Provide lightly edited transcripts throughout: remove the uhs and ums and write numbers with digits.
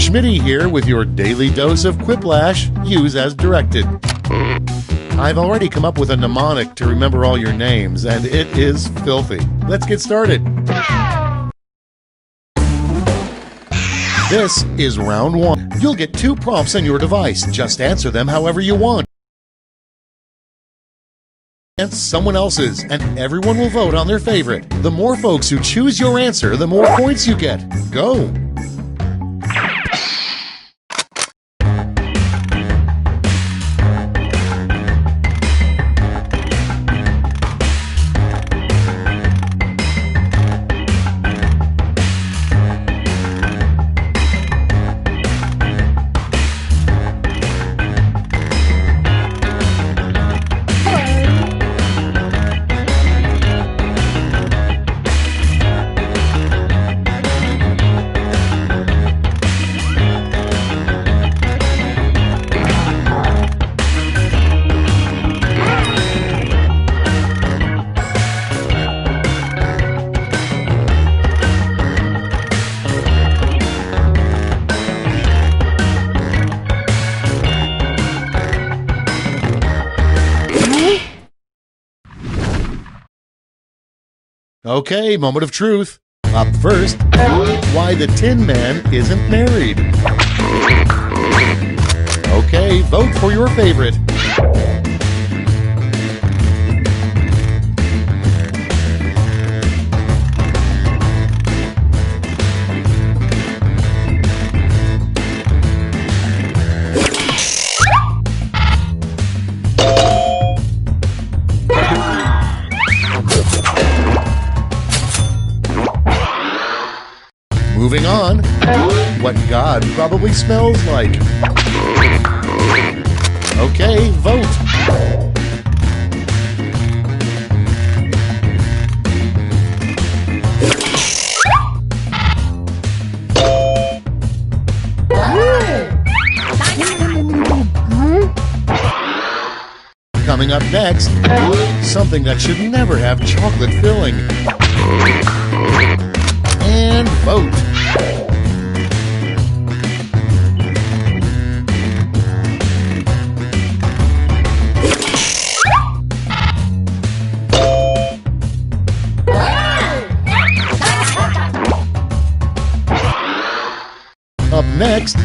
Schmitty here with your daily dose of Quiplash. Use as directed. I've already come up with a mnemonic to remember all your names, and it is filthy. Let's get started. This is round one. You'll get 2 prompts on your device. Just answer them however you want. And someone else's, and everyone will vote on their favorite. The more folks who choose your answer, the more points you get. Go! Okay, moment of truth. Up first, why the Tin Man isn't married. Okay, vote for your favorite. Moving on, what God probably smells like. Okay, vote. Coming up next, something that should never have chocolate filling. And vote. Up next,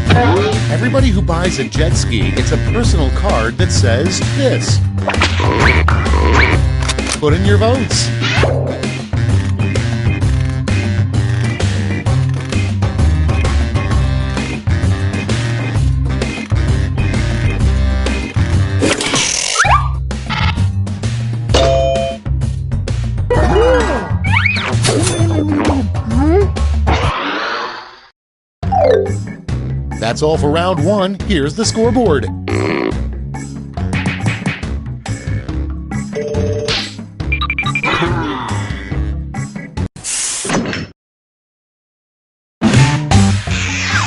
everybody who buys a jet ski gets a personal card that says this. Put in your votes. That's all for round one. Here's the scoreboard.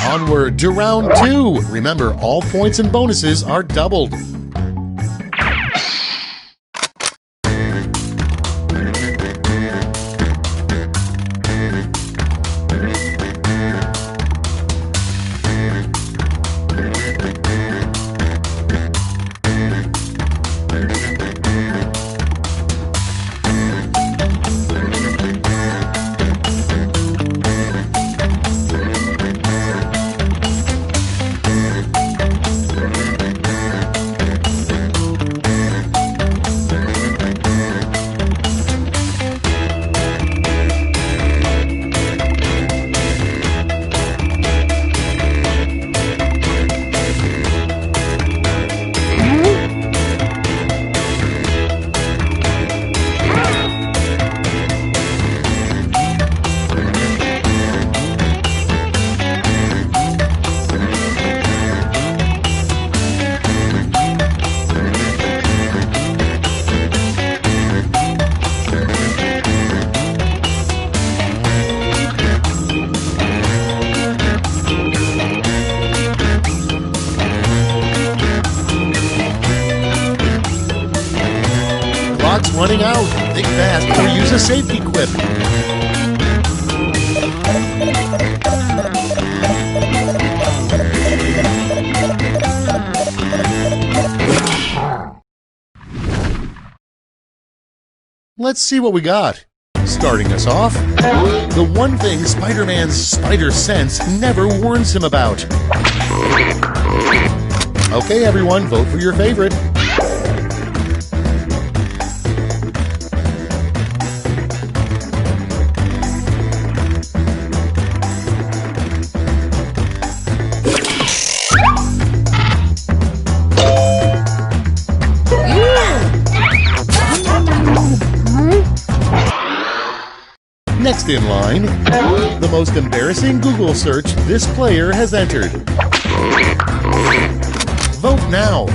Onward to round two. Remember, all points and bonuses are doubled. Clock's running out. Think fast or use a safety quip. Let's see what we got. Starting us off, the one thing Spider-Man's spider sense never warns him about. Okay, everyone, vote for your favorite. Next in line, the most embarrassing Google search this player has entered. Vote now.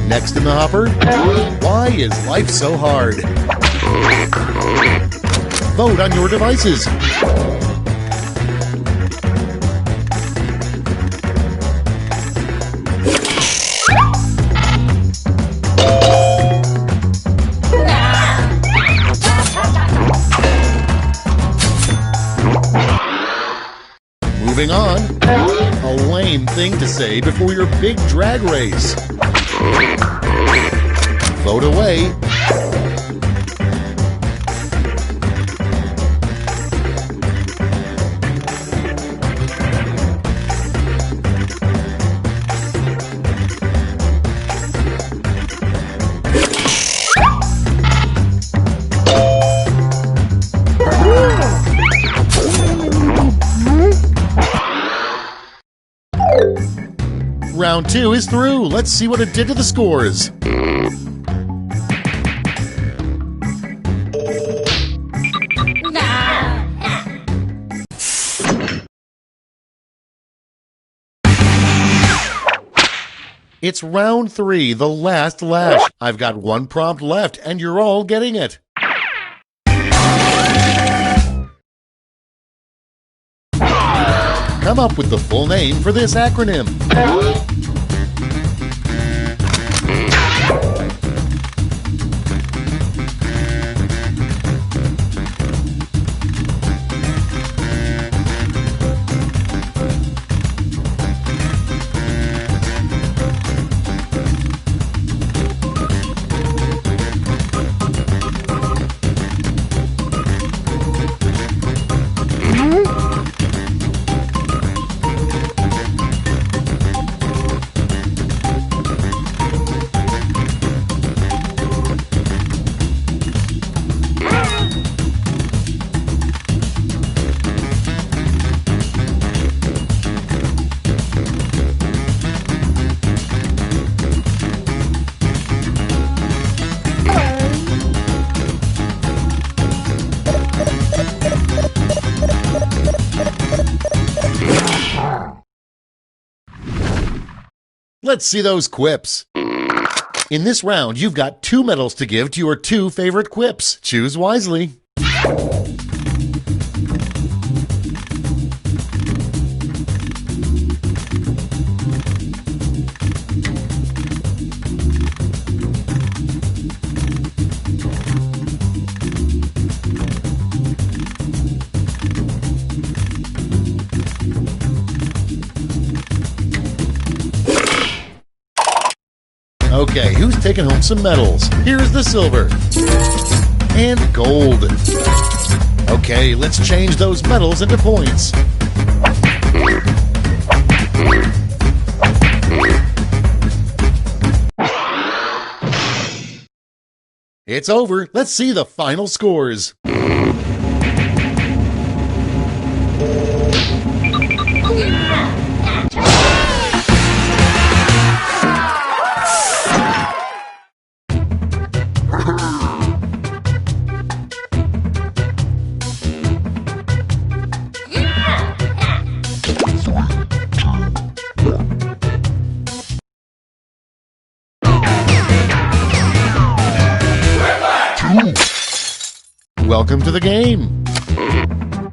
Next in the hopper, why is life so hard? Vote on your devices. Moving on, a lame thing to say before your big drag race. Vote away. Round 2 is through. Let's see what it did to the scores. It's round 3, the last lash. I've got one prompt left, and you're all getting it. Come up with the full name for this acronym. Let's see those quips. In this round, you've got 2 medals to give to your 2 favorite quips. Choose wisely. Okay, who's taking home some medals? Here's the silver. And gold. Okay, let's change those medals into points. It's over. Let's see the final scores. Welcome to the game.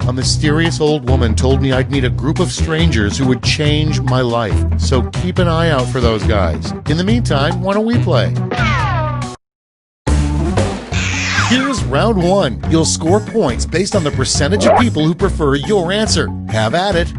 A mysterious old woman told me I'd meet a group of strangers who would change my life. So keep an eye out for those guys. In the meantime, why don't we play? Here's round one. You'll score points based on the percentage of people who prefer your answer. Have at it.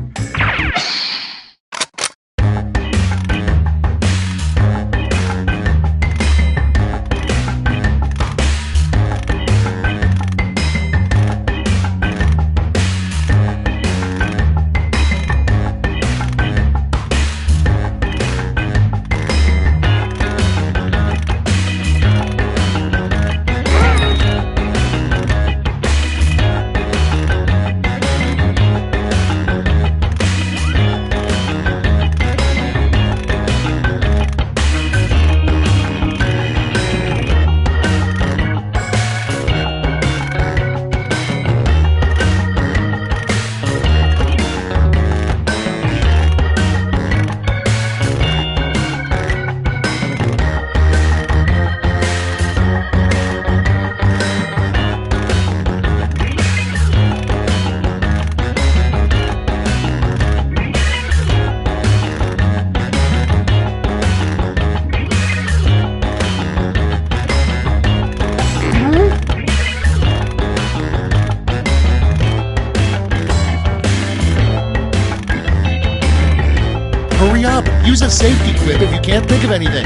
Hurry up! Use a safety quip if you can't think of anything.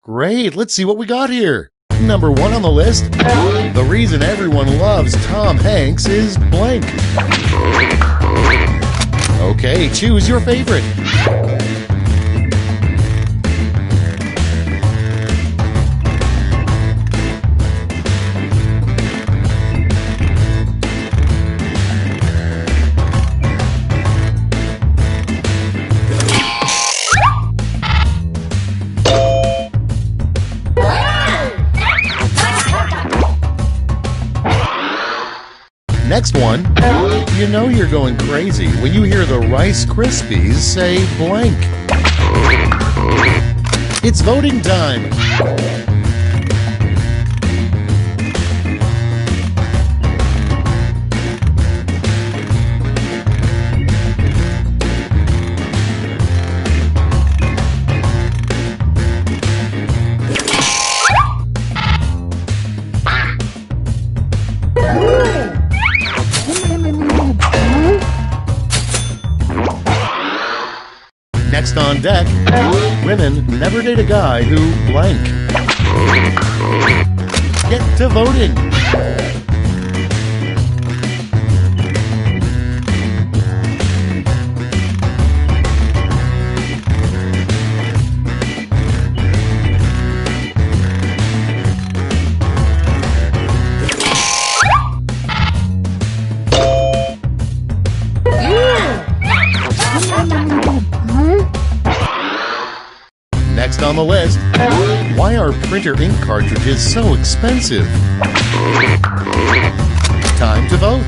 Great, let's see what we got here. Number one on the list. The reason everyone loves Tom Hanks is blank. Okay, choose your favorite. Next one, you know you're going crazy when you hear the Rice Krispies say blank. It's voting time. Next on deck, women never date a guy who blank. Get to voting. Next on the list, why are printer ink cartridges so expensive? Time to vote.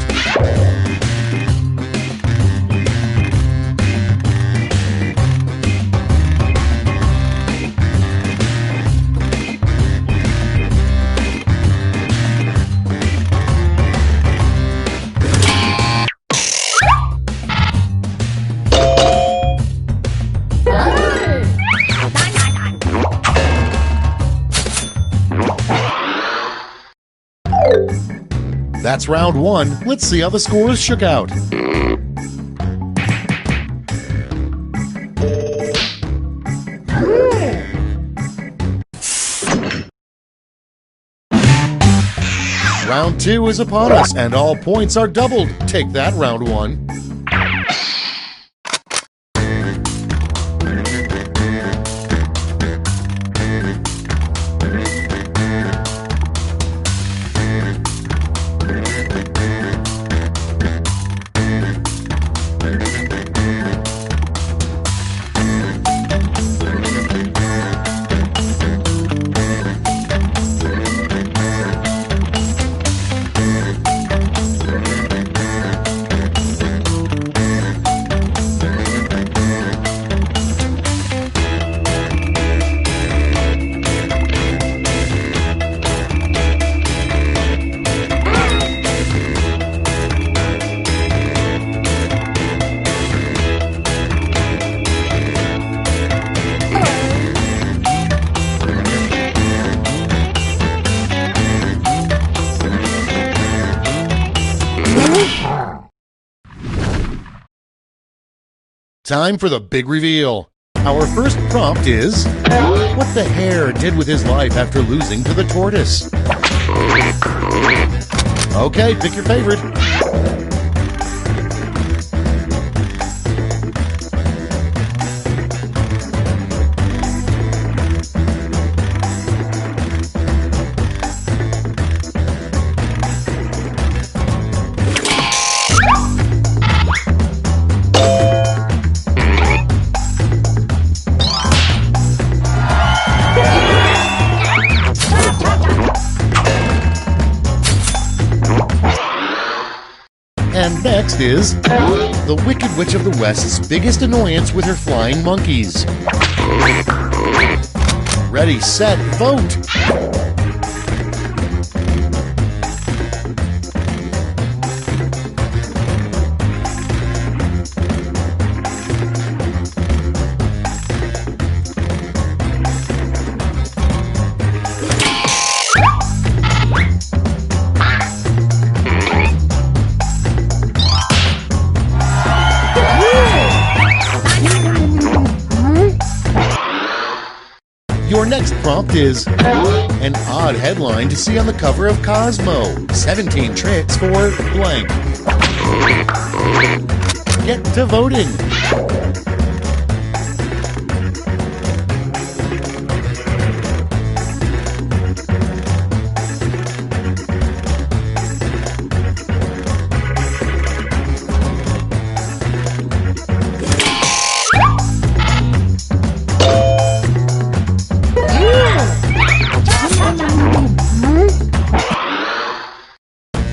That's round one. Let's see how the scores shook out. Round two is upon us, and all points are doubled. Take that, round one. Time for the big reveal. Our first prompt is, what the hare did with his life after losing to the tortoise. Okay, pick your favorite. And next is the Wicked Witch of the West's biggest annoyance with her flying monkeys. Ready, set, vote! Your next prompt is an odd headline to see on the cover of Cosmo. 17 tricks for blank. Get to voting.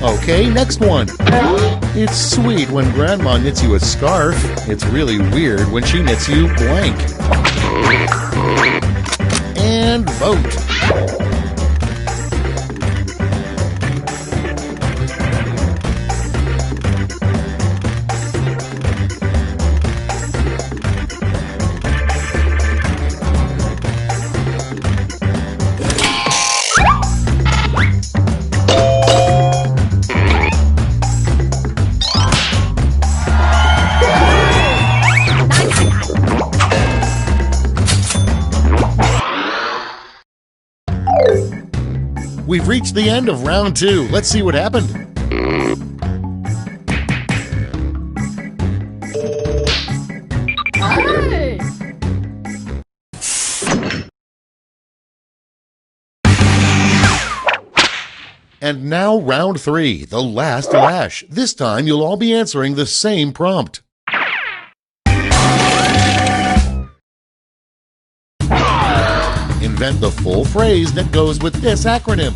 Okay, next one. It's sweet when Grandma knits you a scarf. It's really weird when she knits you blank. And vote. We've reached the end of round 2. Let's see what happened. Hey! And now round 3, the last lash. This time you'll all be answering the same prompt. Invent the full phrase that goes with this acronym.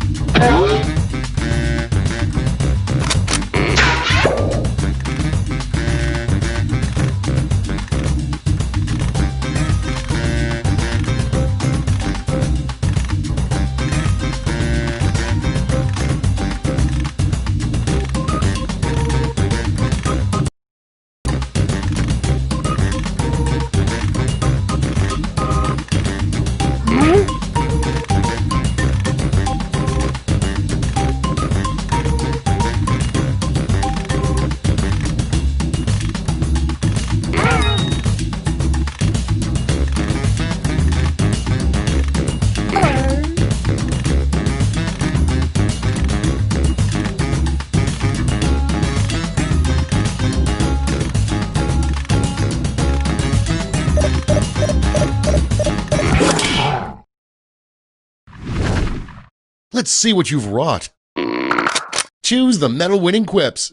Let's see what you've wrought. Choose the medal-winning quips.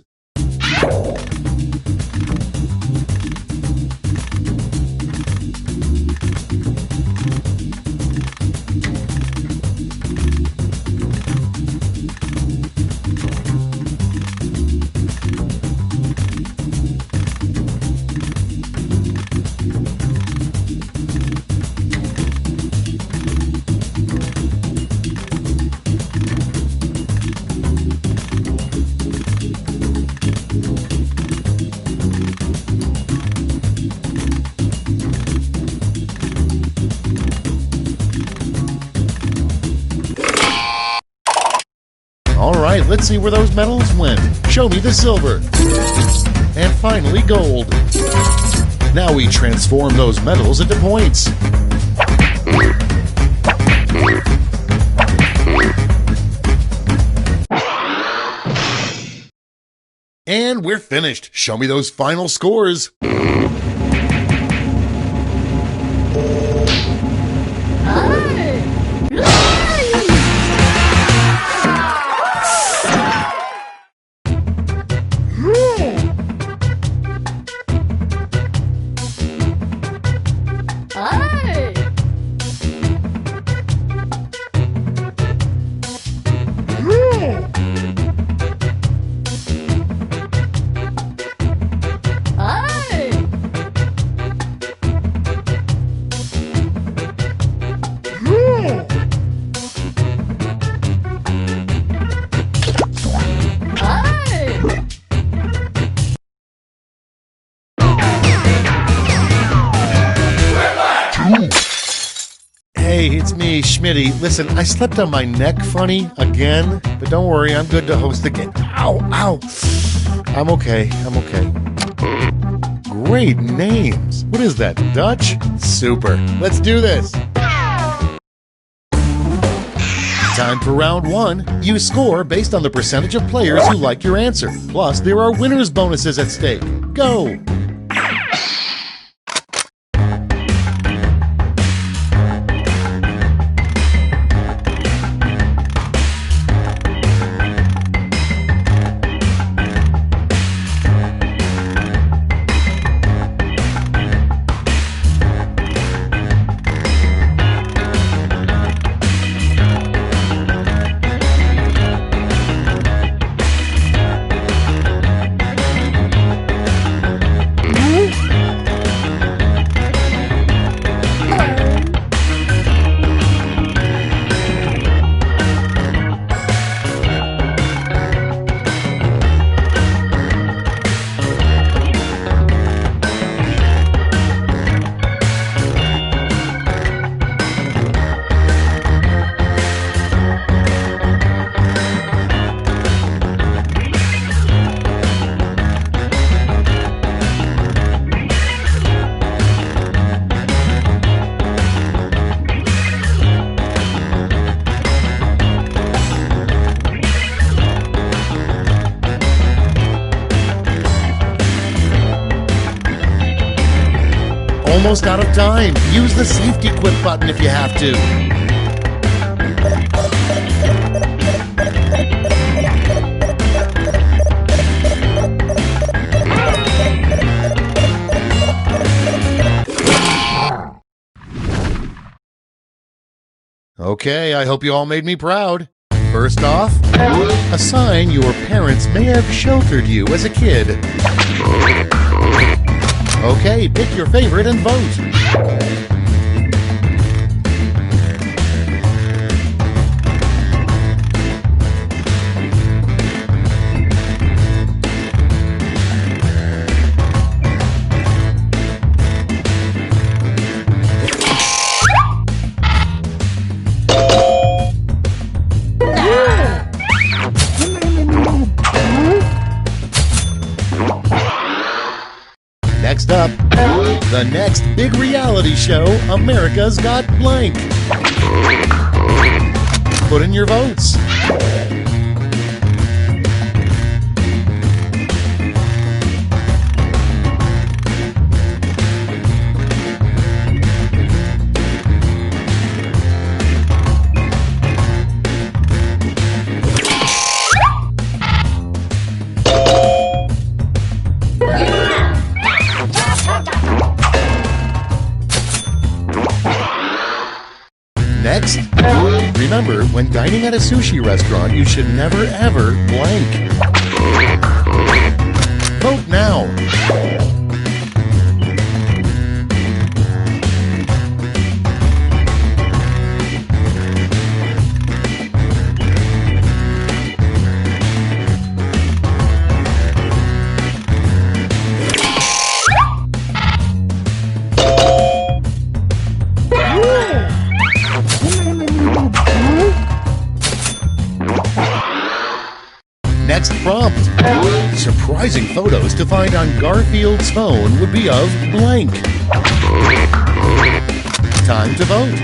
All right, let's see where those medals went. Show me the silver. And finally, gold. Now we transform those metals into points. And we're finished. Show me those final scores. Hey, it's me, Schmitty. Listen, I slept on my neck funny again, but don't worry, I'm good to host again. Ow, ow. I'm okay. Great names. What is that, Dutch? Super. Let's do this. Time for round one. You score based on the percentage of players who like your answer. Plus, there are winners' bonuses at stake. Go! Almost out of time. Use the safety quit button if you have to. Okay, I hope you all made me proud. First off, a sign your parents may have sheltered you as a kid. Okay, pick your favorite and vote. Next up, the next big reality show, America's Got Blank. Put in your votes. Next, remember, when dining at a sushi restaurant, you should never ever blank. Vote now. Next, Surprising photos to find on Garfield's phone would be of blank. Time to vote.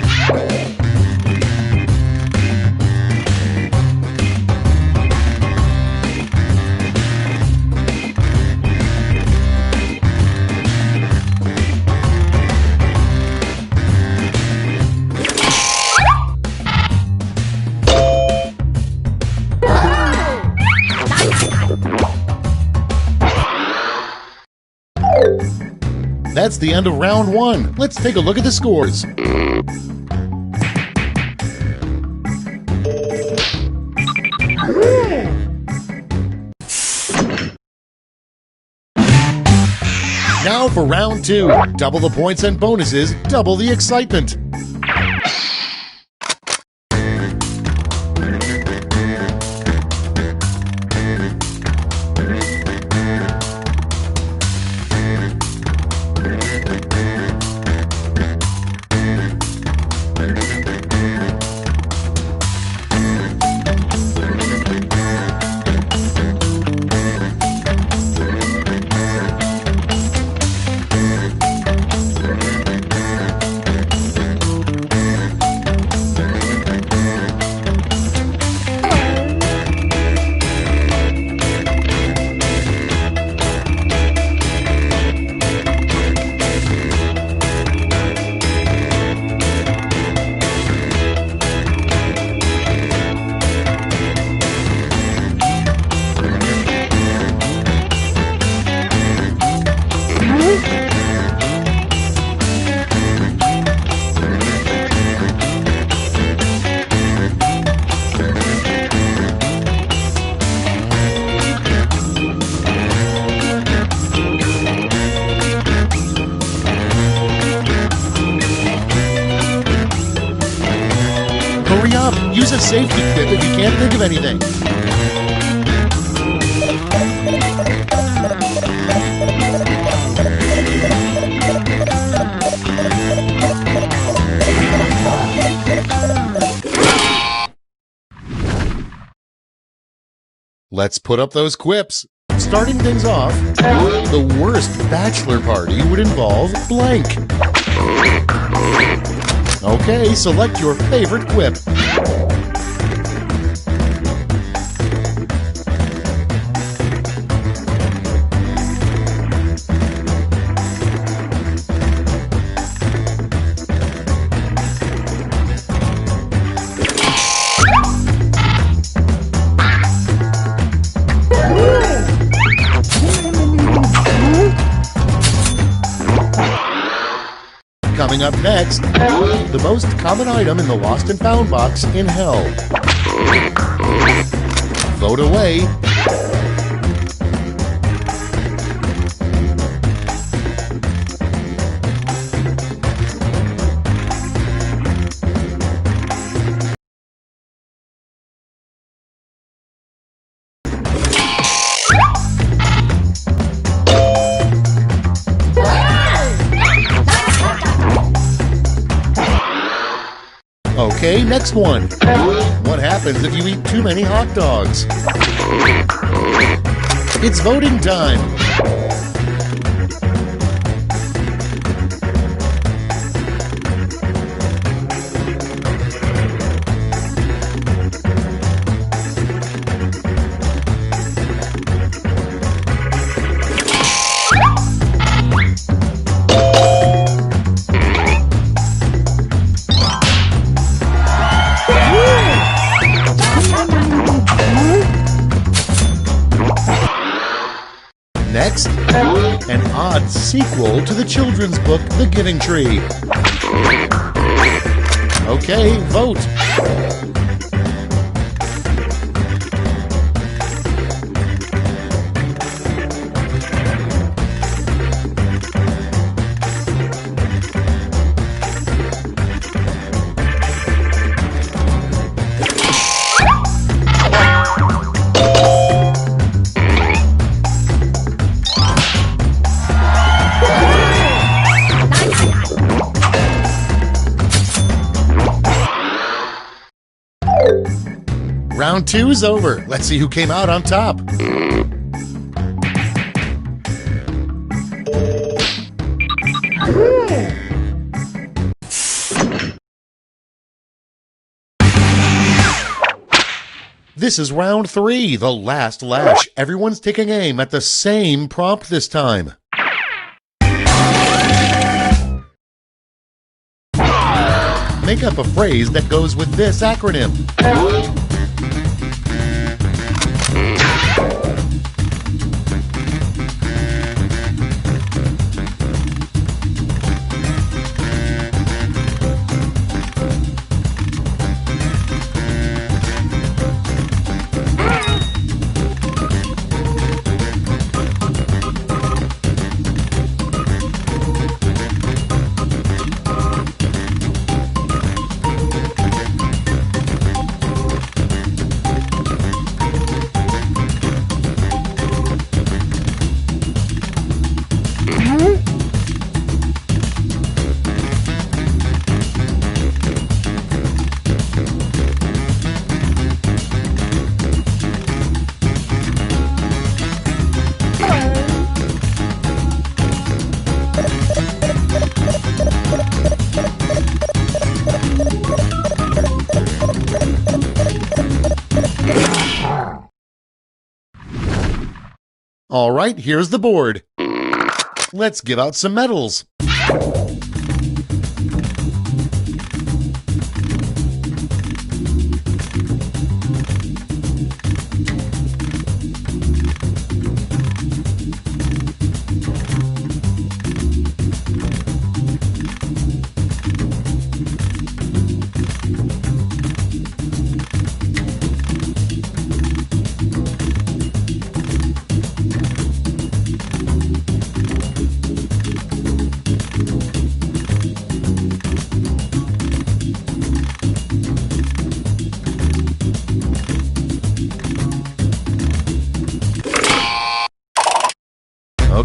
That's the end of round one. Let's take a look at the scores. Now for round two. Double the points and bonuses, double the excitement. Hurry up! Use a safety quip if you can't think of anything. Let's put up those quips. Starting things off, the worst bachelor party would involve blank. Okay, select your favorite quip. Coming up next, the most common item in the Lost and Found box in hell. Vote away. Okay, next one. What happens if you eat too many hot dogs? It's voting time. Next, an odd sequel to the children's book, The Giving Tree. Okay, vote. Round 2 is over. Let's see who came out on top. This is round 3, the last lash. Everyone's taking aim at the same prompt this time. Make up a phrase that goes with this acronym. All right, here's the board. Let's give out some medals.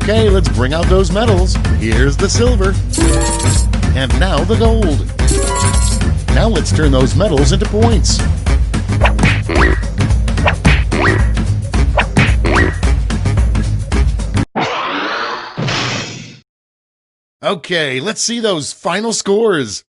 Okay, let's bring out those medals. Here's the silver. And now the gold. Now let's turn those medals into points. Okay, let's see those final scores.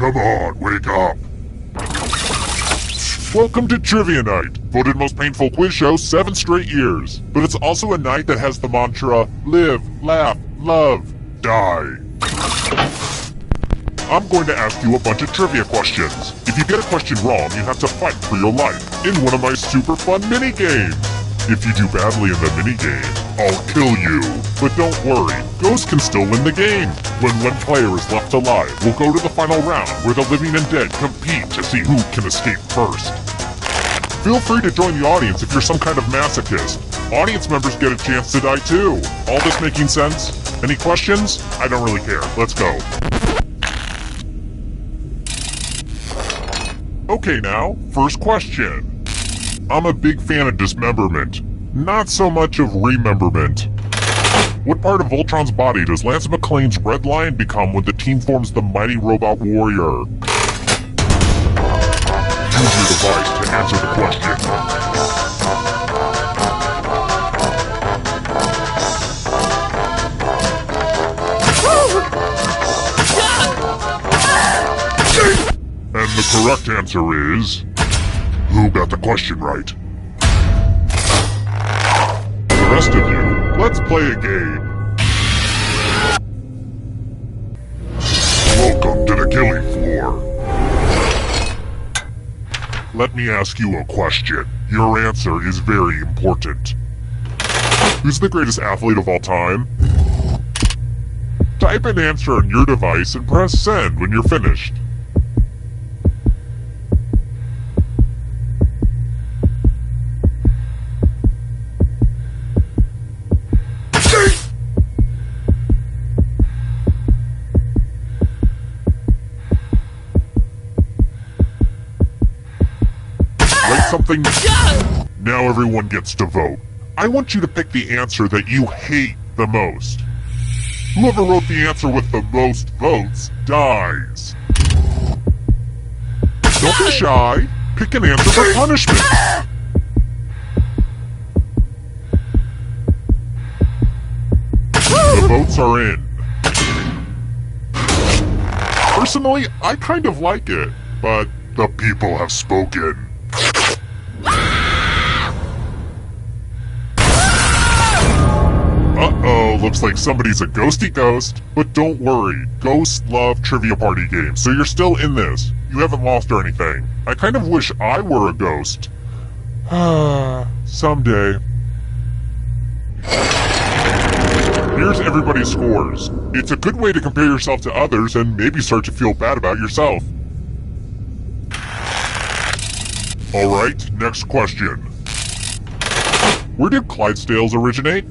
Come on, wake up. Welcome to Trivia Night, voted most painful quiz show 7 straight years. But it's also a night that has the mantra, live, laugh, love, die. I'm going to ask you a bunch of trivia questions. If you get a question wrong, you have to fight for your life in one of my super fun mini-games. If you do badly in the mini-game, I'll kill you. But don't worry, Ghost can still win the game. When one player is left alive, we'll go to the final round where the living and dead compete to see who can escape first. Feel free to join the audience if you're some kind of masochist. Audience members get a chance to die too. All this making sense? Any questions? I don't really care. Let's go. Okay now, first question. I'm a big fan of dismemberment, not so much of rememberment. What part of Voltron's body does Lance McClane's Red Lion become when the team forms the Mighty Robot Warrior? Use your device to answer the question. And the correct answer is... Who got the question right? The rest of you, let's play a game. Welcome to the killing floor. Let me ask you a question. Your answer is very important. Who's the greatest athlete of all time? Type an answer on your device and press send when you're finished. Something. Now everyone gets to vote. I want you to pick the answer that you hate the most. Whoever wrote the answer with the most votes dies. Don't be shy. Pick an answer for punishment. The votes are in. Personally, I kind of like it, but the people have spoken. Uh-oh, looks like somebody's a ghosty ghost. But don't worry, ghosts love trivia party games, so you're still in this. You haven't lost or anything. I kind of wish I were a ghost. Someday. Here's everybody's scores. It's a good way to compare yourself to others and maybe start to feel bad about yourself. Alright, next question. Where did Clydesdales originate?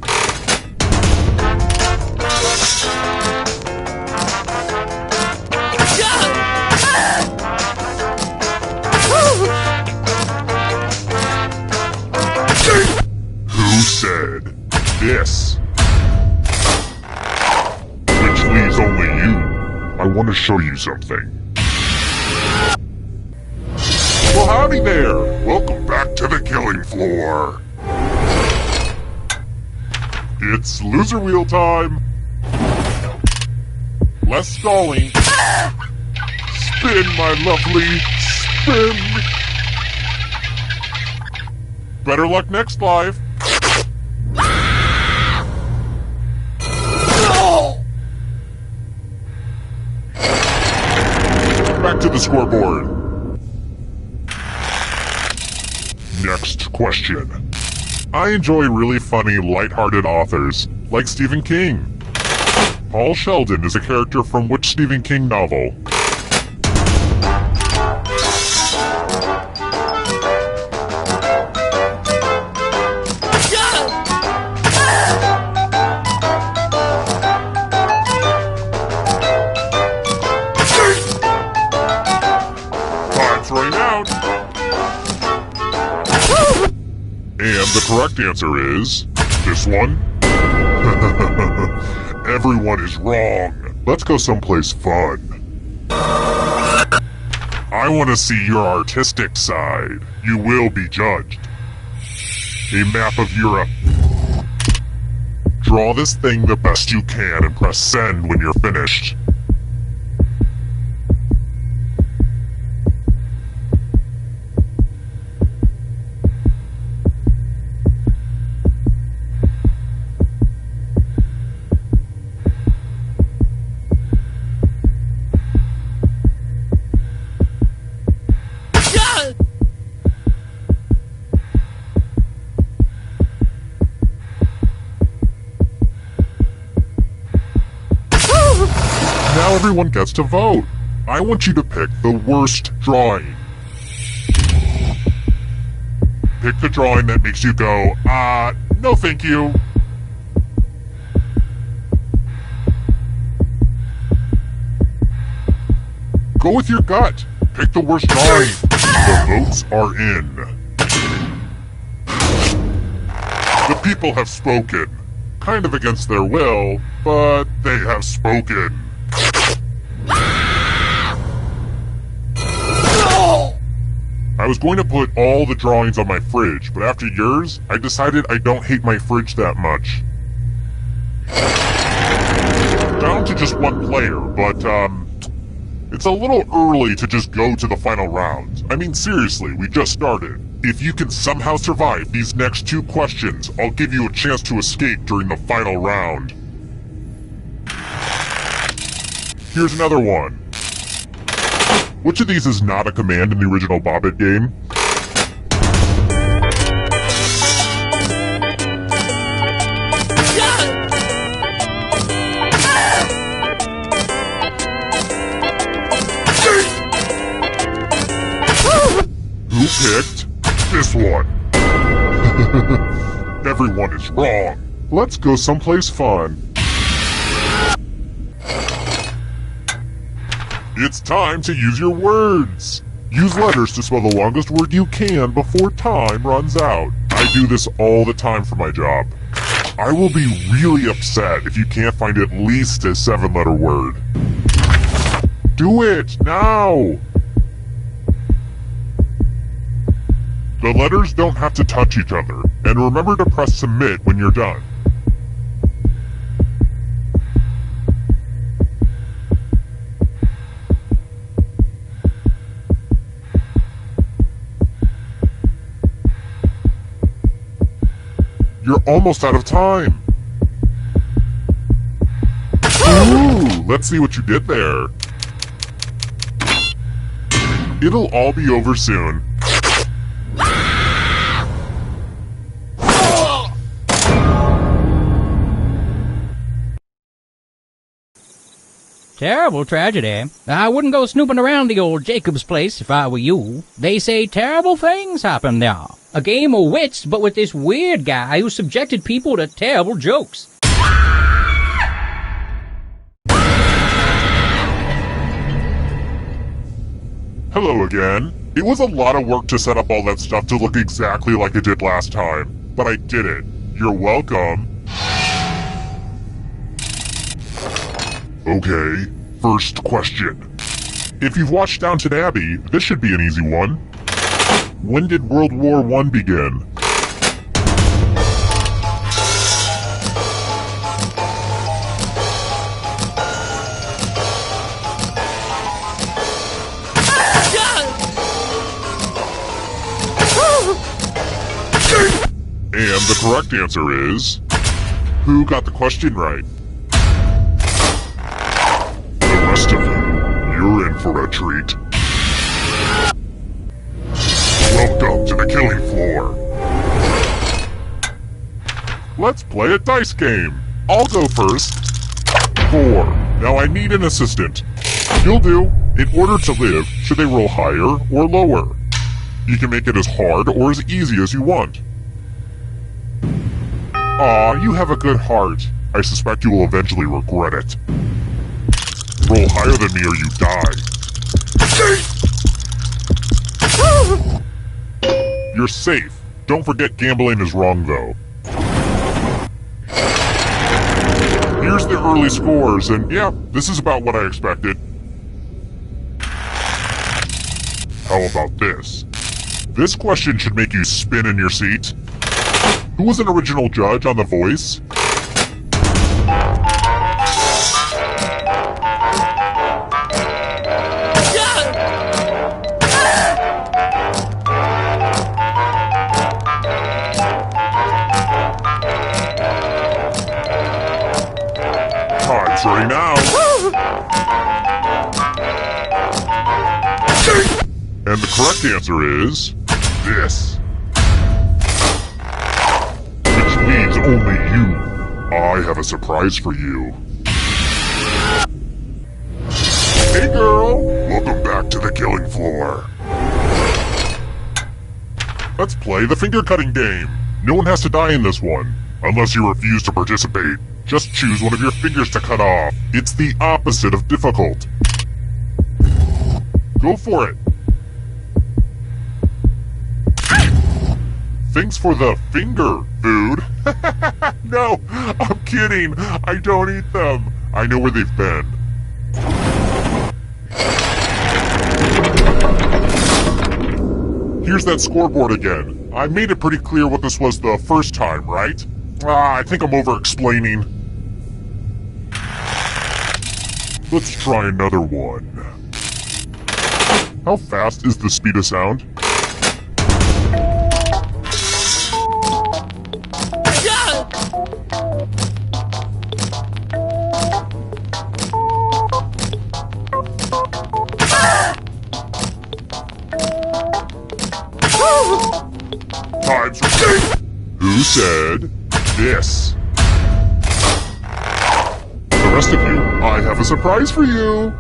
Who said this? Which leaves only you. I want to show you something. Well, howdy there! Welcome back to the killing floor. It's loser wheel time. Less stalling. Spin, my lovely, spin. Better luck next life. Back to the scoreboard. Next question. I enjoy really funny, lighthearted authors, like Stephen King. Paul Sheldon is a character from which Stephen King novel? Time's running out. And the correct answer is... this one? Everyone is wrong. Let's go someplace fun. I want to see your artistic side. You will be judged. A map of Europe. Draw this thing the best you can and press send when you're finished. everyone gets to vote. I want you to pick the worst drawing. Pick the drawing that makes you go, no thank you. Go with your gut. Pick the worst drawing. The votes are in. The people have spoken. Kind of against their will, but they have spoken. I was going to put all the drawings on my fridge, but after yours, I decided I don't hate my fridge that much. Down to just one player, but, it's a little early to just go to the final round. I mean, seriously, we just started. If you can somehow survive these next 2 questions, I'll give you a chance to escape during the final round. Here's another one. Which of these is not a command in the original Bobbit game? Who picked this one? Everyone is wrong. Let's go someplace fun. It's time to use your words. Use letters to spell the longest word you can before time runs out. I do this all the time for my job. I will be really upset if you can't find at least a 7-letter word. Do it, now! The letters don't have to touch each other, and remember to press submit when you're done. You're almost out of time. Ooh, let's see what you did there. It'll all be over soon. Terrible tragedy. I wouldn't go snooping around the old Jacob's place if I were you. They say terrible things happen there. A game of wits, but with this weird guy who subjected people to terrible jokes. Hello again. It was a lot of work to set up all that stuff to look exactly like it did last time, but I did it. You're welcome. Okay, first question. If you've watched Downton Abbey, this should be an easy one. When did World War I begin? And the correct answer is... Who got the question right? The rest of you, you're in for a treat. Welcome to the killing floor. Let's play a dice game. I'll go first. 4. Now I need an assistant. You'll do. In order to live, should they roll higher or lower? You can make it as hard or as easy as you want. Aw, you have a good heart. I suspect you will eventually regret it. Roll higher than me or you die. You're safe. Don't forget gambling is wrong, though. Here's the early scores, and yeah, this is about what I expected. How about this? This question should make you spin in your seat. Who was an original judge on The Voice? Time's running out. And the correct answer is this. Which means only you. I have a surprise for you. Hello? Welcome back to the killing floor. Let's play the finger cutting game. No one has to die in this one, unless you refuse to participate. Just choose one of your fingers to cut off. It's the opposite of difficult. Go for it. Thanks for the finger food. No, I'm kidding. I don't eat them. I know where they've been. Here's that scoreboard again. I made it pretty clear what this was the first time, right? I think I'm over-explaining. Let's try another one. How fast is the speed of sound? Time's right. Who said this? The rest of you, I have a surprise for you.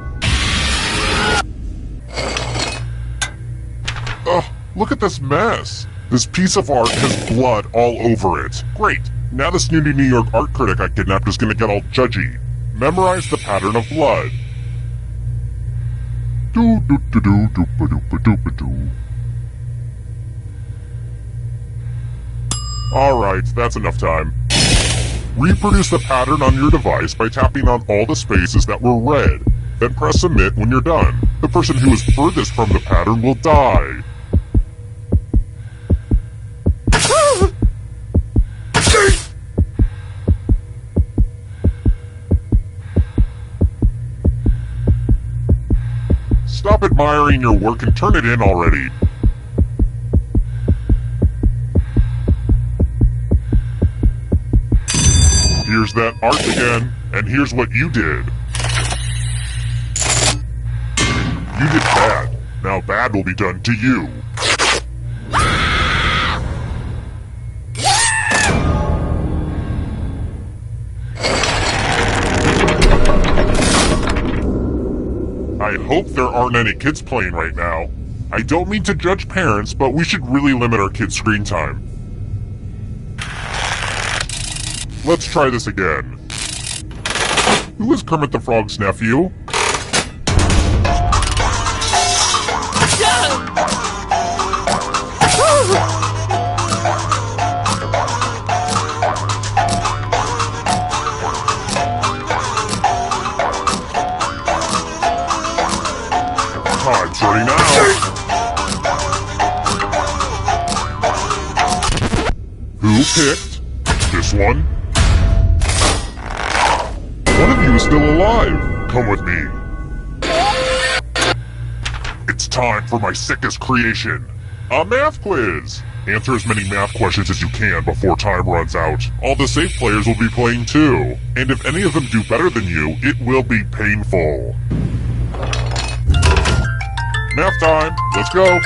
Ugh, look at this mess. This piece of art has blood all over it. Great. Now the snooty New York art critic I kidnapped is gonna get all judgy. Memorize the pattern of blood. Do-do-do-do-do-ba-do-ba-do-ba-do. Alright, that's enough time. Reproduce the pattern on your device by tapping on all the spaces that were red. Then press submit when you're done. The person who is furthest from the pattern will die. Stop admiring your work and turn it in already. Here's that art again, and here's what you did. You did bad. Now bad will be done to you. I hope there aren't any kids playing right now. I don't mean to judge parents, but we should really limit our kids' screen time. Let's try this again. Who is Kermit the Frog's nephew? Time's running out. Who picked this one? One of you is still alive. Come with me. It's time for my sickest creation. A math quiz. Answer as many math questions as you can before time runs out. All the safe players will be playing too. And if any of them do better than you, it will be painful. Math time. Let's go.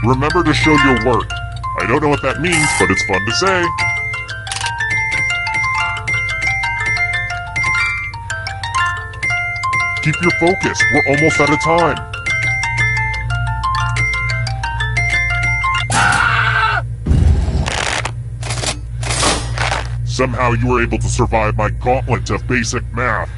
Remember to show your work. I don't know what that means, but it's fun to say. Keep your focus. We're almost out of time. Somehow you were able to survive my gauntlet of basic math.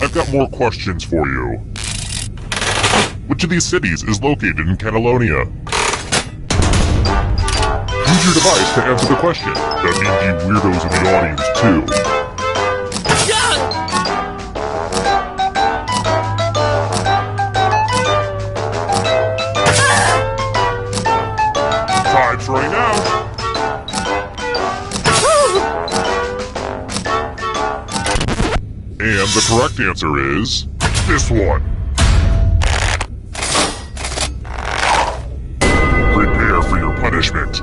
I've got more questions for you. Which of these cities is located in Catalonia? Use your device to answer the question. That means you weirdos in the audience, too. Time's running out. And the correct answer is this one. Prepare for your punishment.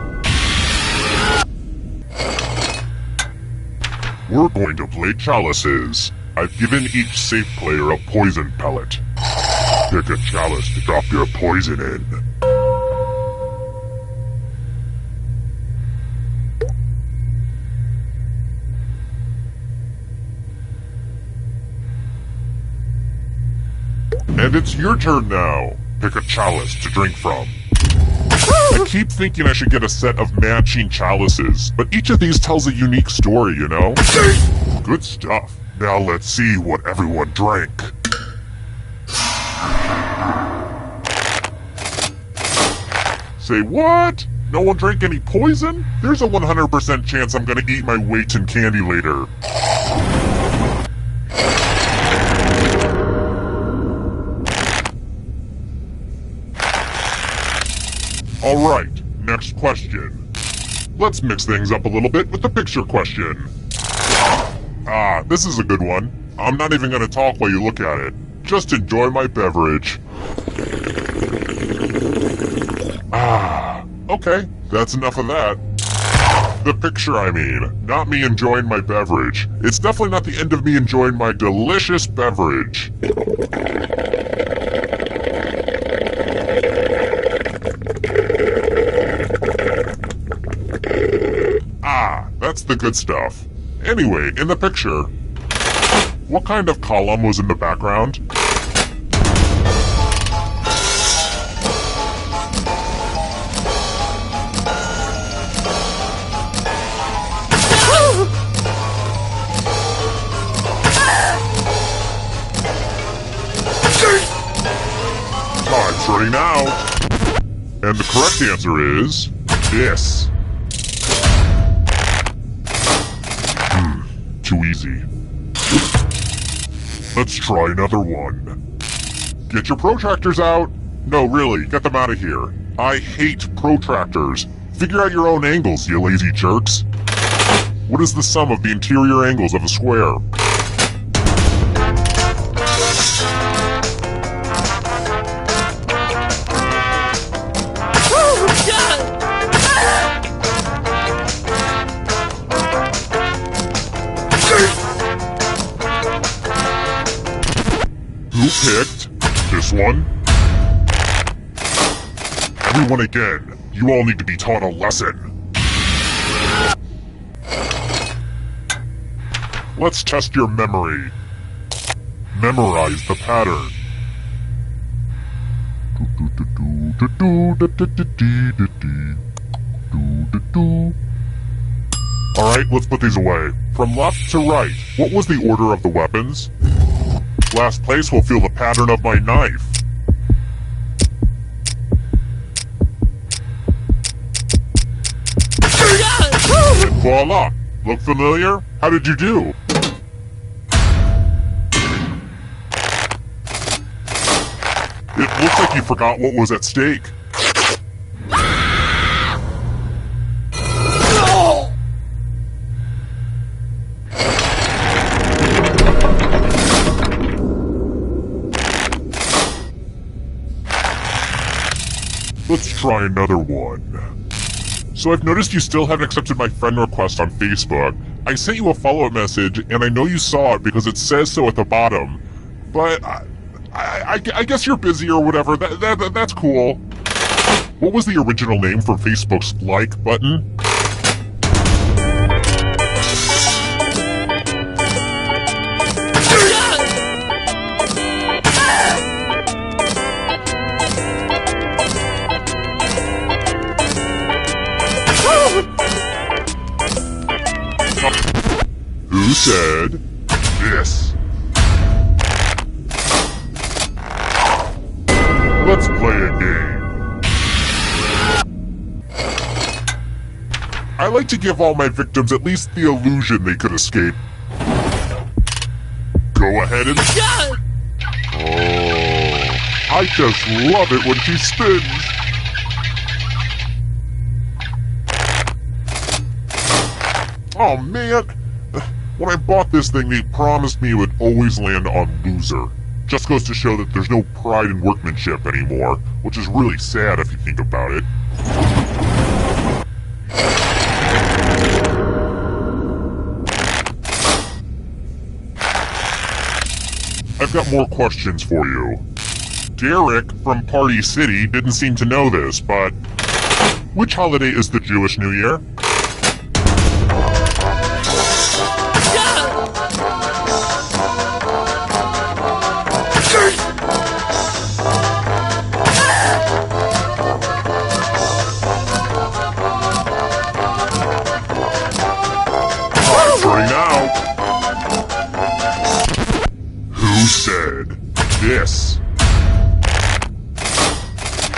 We're going to play chalices. I've given each safe player a poison pellet. Pick a chalice to drop your poison in. And it's your turn now. Pick a chalice to drink from. I keep thinking I should get a set of matching chalices, but each of these tells a unique story, you know? Good stuff. Now let's see what everyone drank. Say what? No one drank any poison? There's a 100% chance I'm gonna eat my weight in candy later. Alright, next question. Let's mix things up a little bit with the picture question. Ah, this is a good one. I'm not even gonna talk while you look at it. Just enjoy my beverage. Ah, okay, that's enough of that. The picture, I mean, not me enjoying my beverage. It's definitely not the end of me enjoying my delicious beverage. Ah, that's the good stuff. Anyway, in the picture, what kind of column was in the background? Time's running out. And the correct answer is this. Too easy. Let's try another one. Get your protractors out. No, really, get them out of here. I hate protractors. Figure out your own angles, you lazy jerks. What is the sum of the interior angles of a square? Who picked this one? Everyone again, you all need to be taught a lesson. Let's test your memory. Memorize the pattern. Alright, let's put these away. From left to right, what was the order of the weapons? Last place will feel the pattern of my knife. And voila! Look familiar? How did you do? It looks like you forgot what was at stake. Let's try another one. So I've noticed you still haven't accepted my friend request on Facebook. I sent you a follow-up message, and I know you saw it because it says so at the bottom. But I guess you're busy or whatever. That's cool. What was the original name for Facebook's like button? Who said this? Let's play a game. I like to give all my victims at least the illusion they could escape. Go ahead and... Oh, I just love it when she spins. Oh man, when I bought this thing, they promised me it would always land on loser. Just goes to show that there's no pride in workmanship anymore, which is really sad if you think about it. I've got more questions for you. Derek from Party City didn't seem to know this, but which holiday is the Jewish New Year? Answering now. Who said this?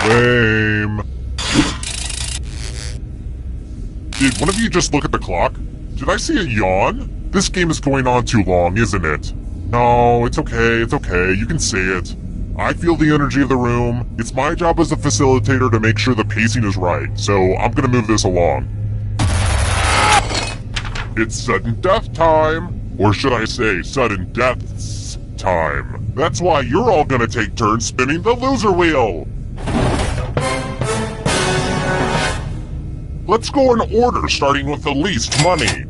Lame. Did one of you just look at the clock? Did I see a yawn? This game is going on too long, isn't it? No, it's okay, you can say it. I feel the energy of the room. It's my job as a facilitator to make sure the pacing is right, so I'm gonna move this along. It's sudden death time! Or should I say, sudden deaths time. That's why you're all gonna take turns spinning the loser wheel! Let's go in order, starting with the least money.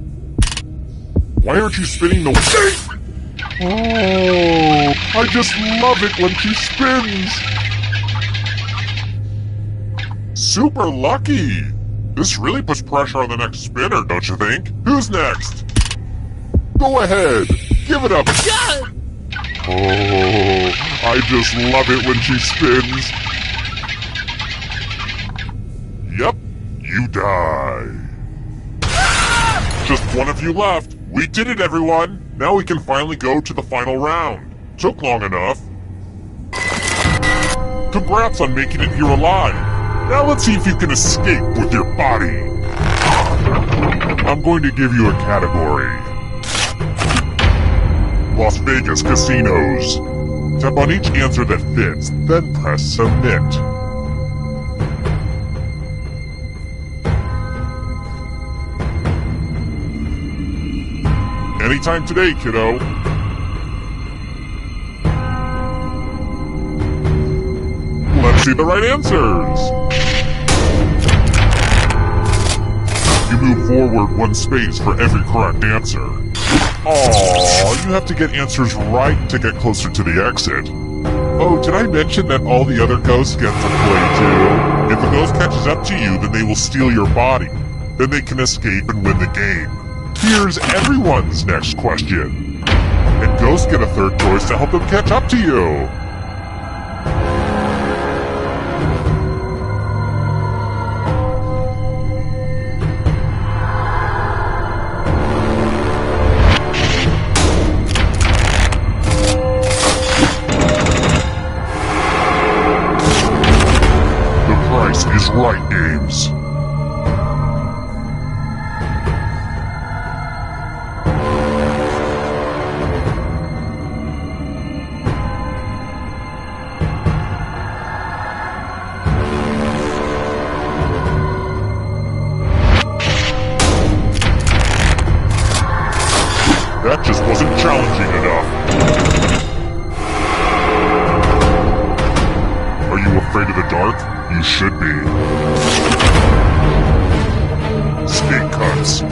Why aren't you spinning the wheel? Oh, I just love it when she spins! Super lucky! This really puts pressure on the next spinner, don't you think? Who's next? Go ahead, give it up! Oh, I just love it when she spins. Yep, you die. Just one of you left. We did it, everyone! Now we can finally go to the final round. Took long enough. Congrats on making it here alive. Now let's see if you can escape with your body. I'm going to give you a category. Las Vegas casinos. Tap on each answer that fits, then press submit. Anytime today, kiddo. Let's see the right answers. You move forward one space for every correct answer. Aww, you have to get answers right to get closer to the exit. Oh, did I mention that all the other ghosts get to play too? If a ghost catches up to you, then they will steal your body. Then they can escape and win the game. Here's everyone's next question. And ghosts get a third choice to help them catch up to you. The price is right, Games. That just wasn't challenging enough. Are you afraid of the dark? You should be. Snake cuts.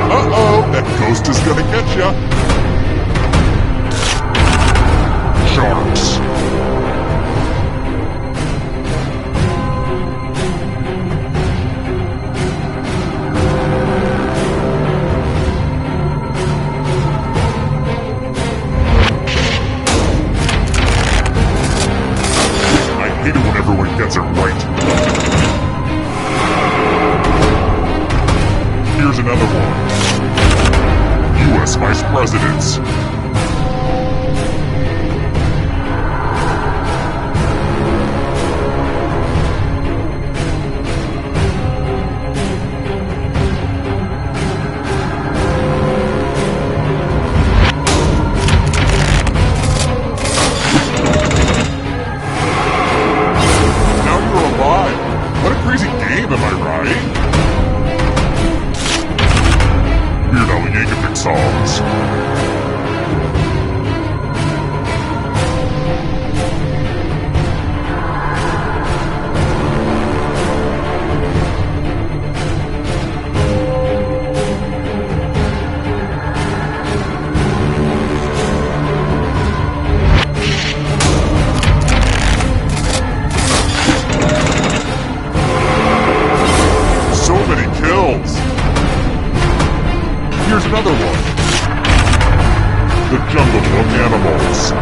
Uh-oh, that ghost is gonna get ya. Sharks. I hate it when everyone gets it right. Here's another one. U.S. Vice Presidents. the book animals.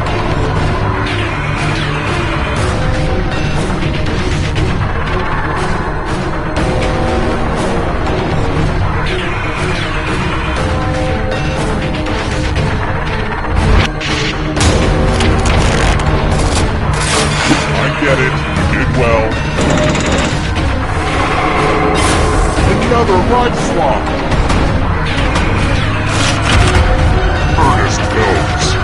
I get it. You did well. Another rhyme swap. Ernest knows.